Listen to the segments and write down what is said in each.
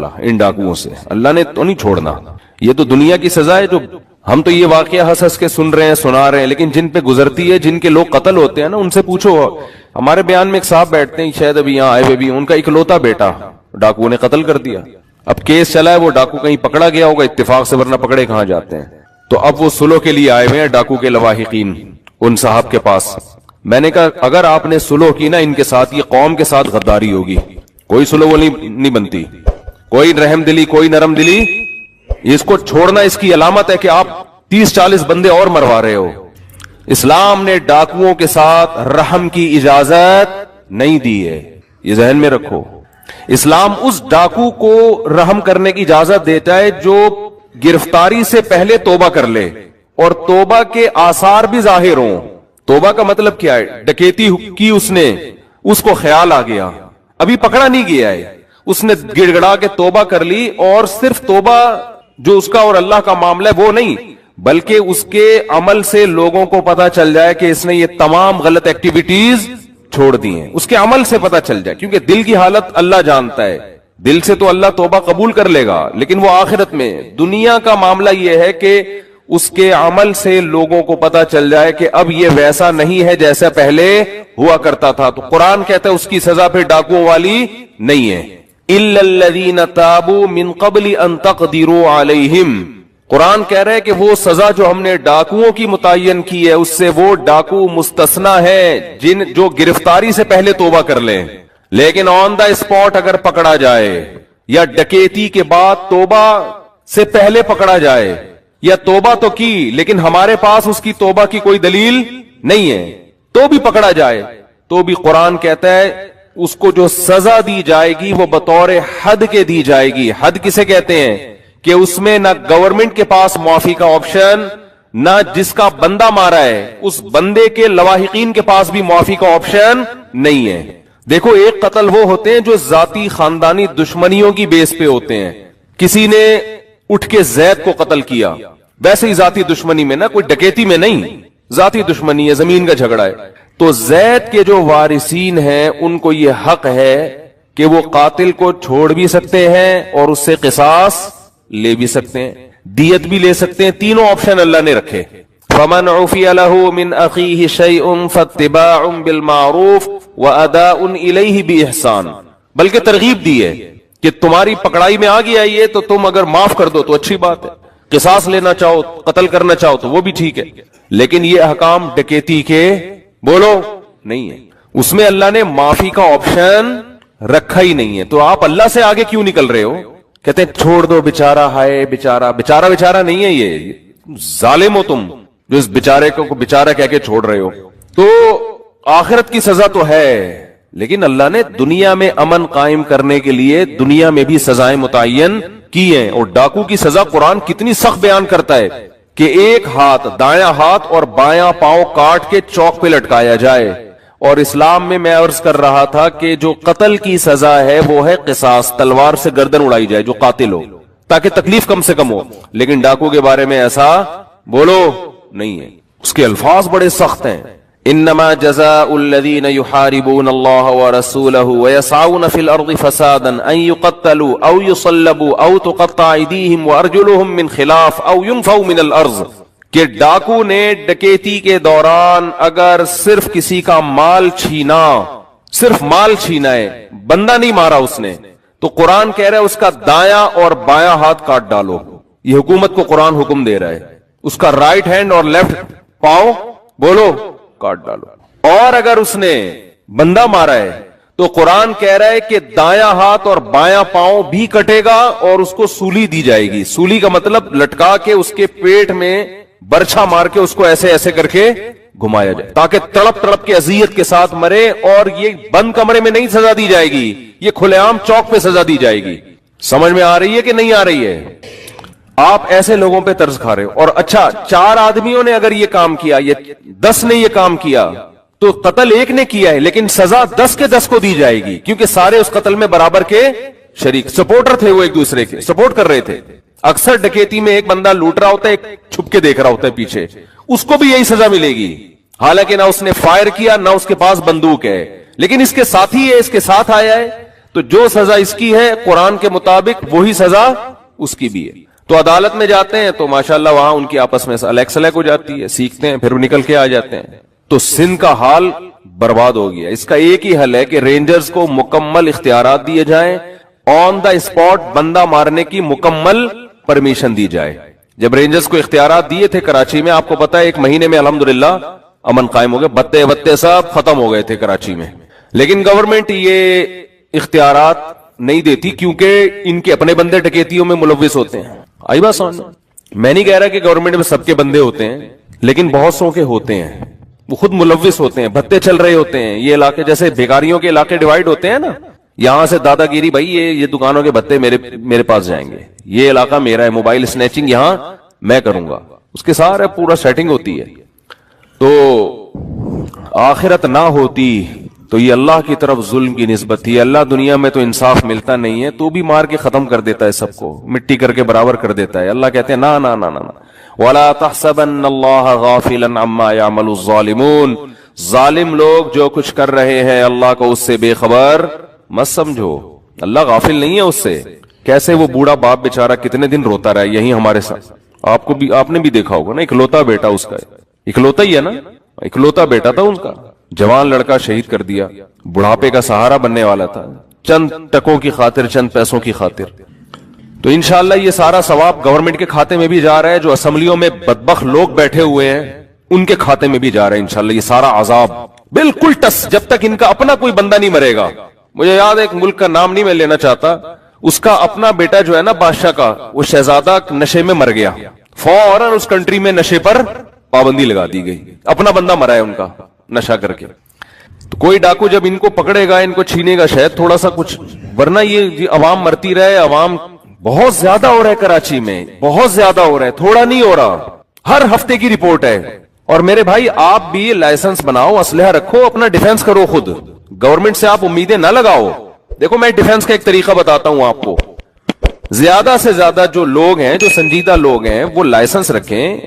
اللہ ان ڈاکوؤں سے، اللہ نے تو نہیں چھوڑنا. یہ تو دنیا کی سزا ہے جو ہم تو یہ واقعہ ہنس ہنس کے سن رہے ہیں، سنا رہے ہیں، لیکن جن پہ گزرتی ہے، جن کے لوگ قتل ہوتے ہیں نا، ان سے پوچھو. ہمارے بیان میں ایک صاحب بیٹھتے ہیں، شاید ابھی یہاں آئے ہوئے بھی، ان کا اکلوتا بیٹا ڈاکوؤں نے قتل کر دیا. اب کیس چلا ہے، وہ ڈاکو کہیں پکڑا گیا ہوگا اتفاق سے، ورنہ پکڑے کہاں جاتے ہیں. تو اب وہ صلح کے لیے آئے ہوئے ہیں ڈاکو کے لواحقین ان صاحب کے پاس. میں نے کہا اگر آپ نے صلح کی نا ان کے ساتھ، یہ قوم کے ساتھ غداری ہوگی. کوئی صلح وہ نہیں بنتی، کوئی رحم دلی، کوئی نرم دلی. اس کو چھوڑنا اس کی علامت ہے کہ آپ 30-40 بندے اور مروا رہے ہو. اسلام نے ڈاکوؤں کے ساتھ رحم کی اجازت نہیں دی ہے، یہ ذہن میں رکھو. اسلام اس ڈاکو کو رحم کرنے کی اجازت دیتا ہے جو گرفتاری سے پہلے توبہ کر لے اور توبہ کے آثار بھی ظاہر ہوں. توبہ کا مطلب کیا ہے؟ ڈکیتی کی اس نے، اس کو خیال آ گیا، ابھی پکڑا نہیں گیا ہے، اس نے گڑ گڑا کے توبہ کر لی. اور صرف توبہ جو اس کا اور اللہ کا معاملہ ہے وہ نہیں، بلکہ اس کے عمل سے لوگوں کو پتا چل جائے کہ اس نے یہ تمام غلط ایکٹیویٹیز چھوڑ دی ہیں. اس کے عمل سے پتا چل جائے، کیونکہ دل کی حالت اللہ جانتا ہے. دل سے تو اللہ توبہ قبول کر لے گا، لیکن وہ آخرت میں. دنیا کا معاملہ یہ ہے کہ اس کے عمل سے لوگوں کو پتا چل جائے کہ اب یہ ویسا نہیں ہے جیسا پہلے ہوا کرتا تھا. تو قرآن کہتا ہے اس کی سزا پھر ڈاکوؤں والی نہیں ہے. اِلَّا الَّذِينَ تَابُوا مِن قَبْلِ أَن تَقْدِرُوا عَلَيْهِمْ. قرآن کہہ رہے کہ وہ سزا جو ہم نے ڈاکوؤں کی متعین کی ہے اس سے وہ ڈاکو مستثنا ہے جو گرفتاری سے پہلے توبہ کر لیں. لیکن آن دا اسپاٹ اگر پکڑا جائے، یا ڈکیتی کے بعد توبہ سے پہلے پکڑا جائے، یا توبہ تو کی لیکن ہمارے پاس اس کی توبہ کی کوئی دلیل نہیں ہے، تو بھی پکڑا جائے، تو بھی قرآن کہتا ہے اس کو جو سزا دی جائے گی وہ بطور حد کے دی جائے گی. حد کسے کہتے ہیں؟ کہ اس میں نہ گورنمنٹ کے پاس معافی کا آپشن، نہ جس کا بندہ مارا ہے اس بندے کے لواحقین کے پاس بھی معافی کا آپشن نہیں ہے. دیکھو ایک قتل وہ ہوتے ہیں جو ذاتی خاندانی دشمنیوں کی بیس پہ ہوتے ہیں. کسی نے اٹھ کے زید کو قتل کیا، ویسے ہی ذاتی دشمنی میں، نہ کوئی ڈکیتی میں نہیں، ذاتی دشمنی ہے، زمین کا جھگڑا ہے. تو زید کے جو وارثین ہیں ان کو یہ حق ہے کہ وہ قاتل کو چھوڑ بھی سکتے ہیں اور اس سے قصاص لے بھی سکتے ہیں، دیت بھی لے سکتے ہیں. تینوں آپشن اللہ نے رکھے. فَمَنْ عُفِيَ لَهُ مِنْ أَخِيهِ شَيْءٌ فَاتِّبَاعٌ بِالْمَعْرُوفِ وَأَدَاءٌ إِلَيْهِ بِإِحْسَانٍ. بلکہ ترغیب دی ہے کہ تمہاری پکڑائی میں آ گیا یہ تو تم اگر معاف کر دو تو اچھی بات ہے، قصاص لینا چاہو، قتل کرنا چاہو تو وہ بھی ٹھیک ہے. لیکن یہ احکام ڈکیتی کے بولو نہیں ہے، اس میں اللہ نے معافی کا آپشن رکھا ہی نہیں ہے. تو آپ اللہ سے آگے کیوں نکل رہے ہو؟ کہتے ہیں چھوڑ دو بیچارہ، ہائے بیچارہ. بیچارہ نہیں ہے، یہ ظالم ہو تم جو اس بیچارے کو بیچارہ کہہ کے چھوڑ رہے ہو. تو آخرت کی سزا تو ہے، لیکن اللہ نے دنیا میں امن قائم کرنے کے لیے دنیا میں بھی سزائیں متعین کی ہیں. اور ڈاکو کی سزا قرآن کتنی سخت بیان کرتا ہے کہ ایک ہاتھ، دایاں ہاتھ اور بایاں پاؤں کاٹ کے چوک پہ لٹکایا جائے. اور اسلام میں عرض کر رہا تھا کہ جو قتل کی سزا ہے وہ ہے قصاص، تلوار سے گردن اڑائی جائے جو قاتل ہو، تاکہ تکلیف کم سے کم ہو. لیکن ڈاکو کے بارے میں ایسا بولو نہیں ہے، اس کے الفاظ بڑے سخت ہیں. انما جزاء الذين يحاربون الله ورسوله ويسعون في الارض فسادا ان يقتلوا او يصلبوا او تقطع ايديهم وارجلهم من خلاف او ينفوا من الارض. کہ ڈاکو نے ڈکیتی کے دوران اگر صرف کسی کا مال چھینا، صرف مال چھینا ہے، بندہ نہیں مارا اس نے، تو قرآن کہہ رہا ہے اس کا دایاں اور بایاں ہاتھ کاٹ ڈالو. یہ حکومت کو قرآن حکم دے رہا ہے، اس کا رائٹ ہینڈ اور لیفٹ پاؤں بولو کاٹ ڈالو. اور اگر اس نے بندہ مارا ہے تو قرآن کہہ رہا ہے کہ دایاں ہاتھ اور بایاں پاؤں بھی کٹے گا اور اس کو سولی دی جائے گی. سولی کا مطلب لٹکا کے اس کے پیٹ میں برچھا مار کے اس کو ایسے ایسے کر کے گھمایا جائے تاکہ تڑپ تڑپ کے اذیت کے ساتھ مرے. اور یہ بند کمرے میں نہیں سزا دی جائے گی، یہ کھلے عام چوک پہ سزا دی جائے گی. سمجھ میں آ رہی ہے کہ نہیں آ رہی ہے؟ آپ ایسے لوگوں پہ طرز کھا رہے ہو. اور اچھا 4 آدمیوں نے اگر یہ کام کیا، یہ 10 نے یہ کام کیا، تو قتل ایک نے کیا ہے لیکن سزا 10 کے 10 کو دی جائے گی، کیونکہ سارے اس قتل میں برابر کے شریک، سپورٹر تھے، وہ ایک دوسرے کے سپورٹ کر رہے تھے. اکثر ڈکیتی میں ایک بندہ لوٹ رہا ہوتا ہے، ایک چھپ کے دیکھ رہا ہوتا ہے پیچھے، اس کو بھی یہی سزا ملے گی. حالانکہ نہ اس نے فائر کیا نہ اس کے پاس بندوق ہے، لیکن اس کے ساتھی ہے، اس کے ساتھ آیا ہے. تو جو سزا اس کی ہے قرآن کے مطابق وہی سزا اس کی بھی ہے. تو عدالت میں جاتے ہیں تو ماشاءاللہ وہاں ان کی آپس میں الیک سلیک ہو جاتی ہے, سیکھتے ہیں, پھر نکل کے آ جاتے ہیں. تو سندھ کا حال برباد ہو گیا. اس کا ایک ہی حل ہے کہ رینجرز کو مکمل اختیارات دیے جائیں, آن دا اسپاٹ بندہ مارنے کی مکمل پرمیشن دی جائے. جب رینجرز کو اختیارات دیے تھے کراچی میں, آپ کو پتا ہے 1 مہینے میں الحمدللہ امن قائم ہو گیا, بتے وتے سب ختم ہو گئے تھے کراچی میں. لیکن گورنمنٹ یہ اختیارات نہیں دیتی کیونکہ ان کے اپنے بندے ڈکیتیوں میں ملوث ہوتے ہیں. آئی بات سمجھ؟ میں نہیں کہہ رہا کہ گورنمنٹ میں سب کے بندے ہوتے ہیں, لیکن بہت سو کے ہوتے ہیں, وہ خود ملوث ہوتے ہیں, بھتے چل رہے ہوتے ہیں. یہ علاقے جیسے بھیکاریوں کے علاقے ڈیوائیڈ ہوتے ہیں نا, یہاں سے دادا گیری بھائی یہ دکانوں کے بھتے میرے پاس جائیں گے, یہ علاقہ میرا ہے, موبائل سنیچنگ یہاں میں کروں گا, اس کے سارے پورا سیٹنگ ہوتی ہے. تو آخرت نہ ہوتی تو یہ اللہ کی طرف ظلم کی نسبت تھی. اللہ دنیا میں تو انصاف ملتا نہیں ہے, تو بھی مار کے ختم کر دیتا ہے, سب کو مٹی کر کے برابر کر دیتا ہے. اللہ کہتے ہیں نا نا نا نا وَلَا تَحْسَبَنَّ اللَّهَ غَافِلًا عَمَّا يَعْمَلُ الظَّالِمُونَ. ظالم لوگ جو کچھ کر رہے ہیں اللہ کو اس سے بے خبر مت سمجھو. اللہ غافل نہیں ہے اس سے. کیسے وہ بوڑھا باپ بیچارہ کتنے دن روتا رہا ہے یہی ہمارے ساتھ, آپ نے بھی دیکھا ہوگا نا, اکلوتا بیٹا اس کا, اکلوتا ہی ہے نا, اکلوتا بیٹا تھا ان کا, جوان لڑکا شہید کر دیا, بڑھاپے کا سہارا بننے والا تھا, چند ٹکوں کی خاطر, چند پیسوں کی خاطر. تو انشاءاللہ یہ سارا ثواب گورنمنٹ کے کھاتے میں بھی جا رہا ہے, جو اسمبلیوں میں بدبخت لوگ بیٹھے ہوئے ہیں ان کے کھاتے میں بھی جا رہا ہے انشاءاللہ یہ سارا عذاب بالکل ٹس, جب تک ان کا اپنا کوئی بندہ نہیں مرے گا. مجھے یاد ہے ایک ملک کا نام نہیں میں لینا چاہتا, اس کا اپنا بیٹا جو ہے نا بادشاہ کا, وہ شہزادہ نشے میں مر گیا, فوراً اس کنٹری میں نشے پر پابندی لگا دی گئی, اپنا بندہ مرا ہے ان کا نشہ کر کے. تو کوئی ڈاکو جب ان کو پکڑے گا ان کو چھینے گا شاید تھوڑا سا کچھ, ورنہ یہ عوام مرتی رہے. عوام بہت زیادہ ہو رہا ہے کراچی میں, بہت زیادہ ہو رہا ہے, تھوڑا نہیں ہو رہا, ہر ہفتے کی رپورٹ ہے. اور میرے بھائی آپ بھی لائسنس بناؤ, اسلحہ رکھو, اپنا ڈیفنس کرو خود, گورنمنٹ سے آپ امیدیں نہ لگاؤ. دیکھو میں ڈیفنس کا ایک طریقہ بتاتا ہوں آپ کو. زیادہ سے زیادہ جو لوگ ہیں, جو سنجیدہ لوگ ہیں, وہ لائسنس رکھیں,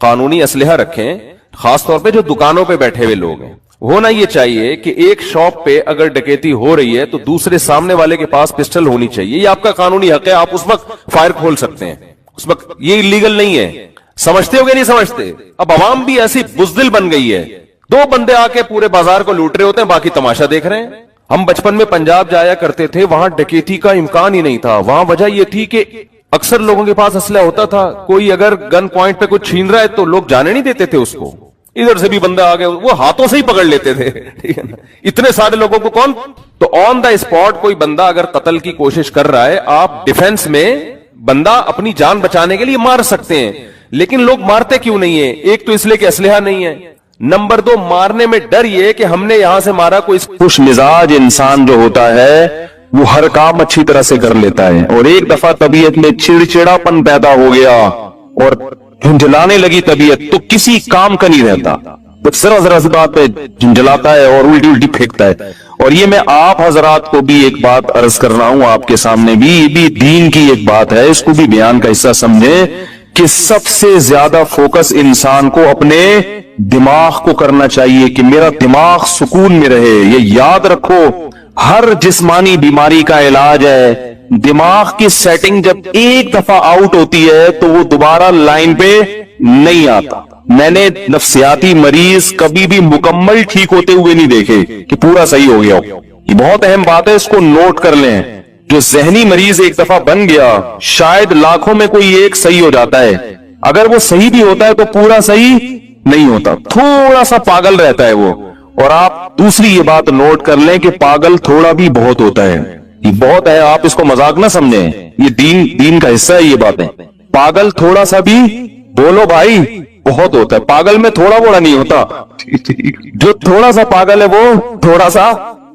قانونی اسلحہ رکھیں, خاص طور پہ جو دکانوں پہ بیٹھے ہوئے لوگ ہیں. ہونا یہ چاہیے کہ ایک شاپ پہ اگر ڈکیتی ہو رہی ہے تو دوسرے سامنے والے کے پاس پسٹل ہونی چاہیے, یہ آپ کا قانونی حق ہے, آپ اس وقت فائر کھول سکتے ہیں, اس وقت یہ لیگل نہیں ہے. سمجھتے ہو کہ نہیں سمجھتے؟ اب عوام بھی ایسی بزدل بن گئی ہے, 2 بندے آ کے پورے بازار کو لوٹ رہے ہوتے ہیں, باقی تماشا دیکھ رہے ہیں. ہم بچپن میں پنجاب جایا کرتے تھے, وہاں ڈکیتی کا امکان ہی نہیں تھا. وہاں وجہ یہ تھی کہ اکثر لوگوں کے پاس اسلحہ ہوتا تھا, کوئی اگر گن پوائنٹ پہ کچھ چھین رہا ہے تو لوگ جانے نہیں دیتے تھے اس کو, ادھر سے بھی بندہ آ گئے وہ ہاتھوں سے ہی پکڑ لیتے تھے. ٹھیک ہے نا, اتنے سارے لوگوں کو کون. تو آن دا اسپاٹ کوئی بندہ اگر قتل کی کوشش کر رہا ہے, آپ ڈیفنس میں بندہ اپنی جان بچانے کے لیے مار سکتے ہیں. لیکن لوگ مارتے کیوں نہیں ہیں؟ ایک تو اس لیے کہ اسلحہ نہیں ہے, نمبر 2 مارنے میں ڈر یہ کہ ہم نے یہاں سے مارا. کوئی خوش مزاج انسان جو ہوتا ہے وہ ہر کام اچھی طرح سے کر لیتا ہے, اور ایک دفعہ طبیعت میں چڑچڑاپن پیدا ہو گیا اور جھنجھلانے لگی طبیعت تو کسی کام کا نہیں رہتا, بس ذرا سی بات پہ جھنجھلاتا ہے اور الٹی پھینکتا ہے. اور یہ میں آپ حضرات کو بھی ایک بات عرض کر رہا ہوں, آپ کے سامنے بھی, یہ بھی دین کی ایک بات ہے, اس کو بھی بیان کا حصہ سمجھیں کہ سب سے زیادہ فوکس انسان کو اپنے دماغ کو کرنا چاہیے کہ میرا دماغ سکون میں رہے. یہ یاد رکھو, ہر جسمانی بیماری کا علاج ہے, دماغ کی سیٹنگ جب ایک دفعہ آؤٹ ہوتی ہے تو وہ دوبارہ لائن پہ نہیں آتا. میں نے نفسیاتی مریض کبھی بھی مکمل ٹھیک ہوتے ہوئے نہیں دیکھے کہ پورا صحیح ہو گیا ہو. یہ بہت اہم بات ہے, اس کو نوٹ کر لیں. جو ذہنی مریض ایک دفعہ بن گیا, شاید لاکھوں میں کوئی ایک صحیح ہو جاتا ہے. اگر وہ صحیح بھی ہوتا ہے تو پورا صحیح نہیں ہوتا, تھوڑا سا پاگل رہتا ہے وہ. اور آپ دوسری یہ بات نوٹ کر لیں کہ پاگل تھوڑا بھی بہت ہوتا ہے, یہ بہت ہے, آپ اس کو مذاق نہ سمجھیں, یہ دین کا حصہ ہے یہ باتیں. پاگل تھوڑا سا بھی بولو بھائی بہت ہوتا ہے, پاگل میں تھوڑا بڑا نہیں ہوتا. جو تھوڑا سا پاگل ہے وہ تھوڑا سا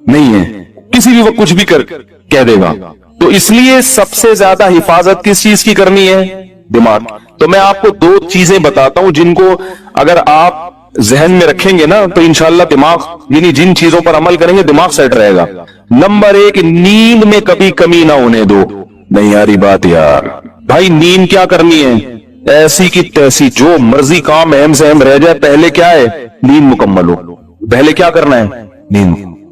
نہیں ہے, کسی بھی وقت کچھ بھی کہہ دے گا. تو اس لیے سب سے زیادہ حفاظت کس چیز کی کرنی ہے؟ دماغ. تو میں آپ کو 2 چیزیں بتاتا ہوں جن کو اگر آپ ذہن میں رکھیں گے نا تو انشاءاللہ دماغ, یعنی جن چیزوں پر عمل کریں گے دماغ سیٹ رہے گا. نمبر 1, نیند میں کبھی کمی نہ ہونے دو. نہیں یاری بات یار, بھائی نیند کیا کرنی ہے؟ ایسی کی تیسی, جو مرضی کام اہم سے اہم رہ جائے, پہلے کیا ہے؟ نیند مکمل ہو. پہلے کیا کرنا ہے؟ نیند.